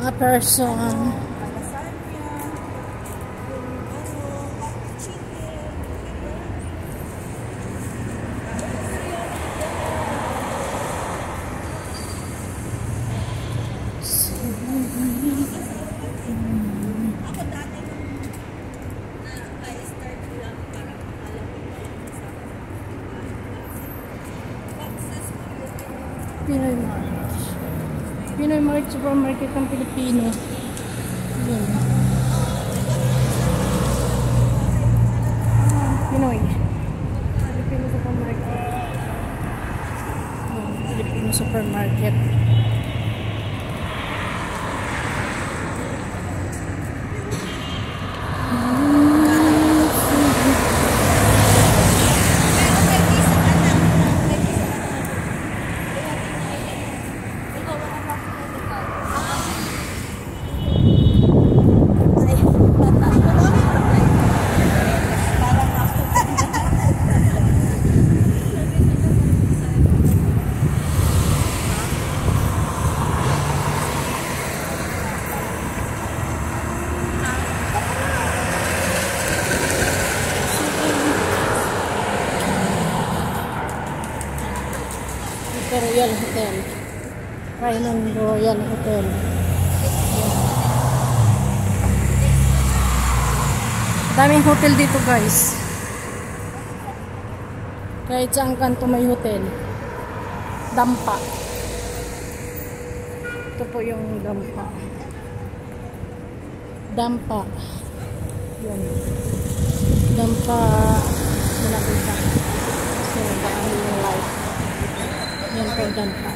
mga person. Pinoy Mart. Pinoy Mart, supermarket ng Pilipino. Yun. Pinoy. Filipino supermarket. Filipino supermarket. Royal Hotel. Rhinon Royal Hotel. Daming hotel dito, guys. Kahit saan kanto may hotel. Dampa. Ito po yung Dampa. Dampa. Yun. Dampa. Malapit na. So, baka yung life. Yan po Dampa.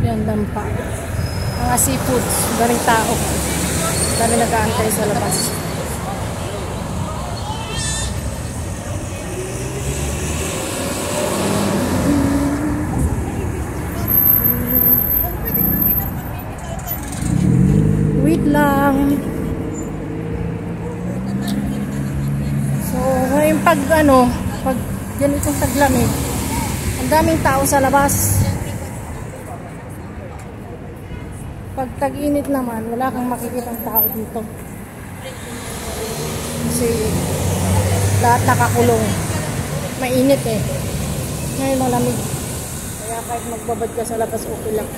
Yan Dampa. Mga seafoods. Daming tao. Dami nag-aantay sa labas. Wait lang. So, ngayon pag ganitong taglamig, ang daming tao sa labas. Pag tag-init naman, wala kang makikitang tao dito. Kasi lahat nakakulong. Mainit eh. Ngayon malamig. Kaya kahit magbabad ka sa labas, okay lang.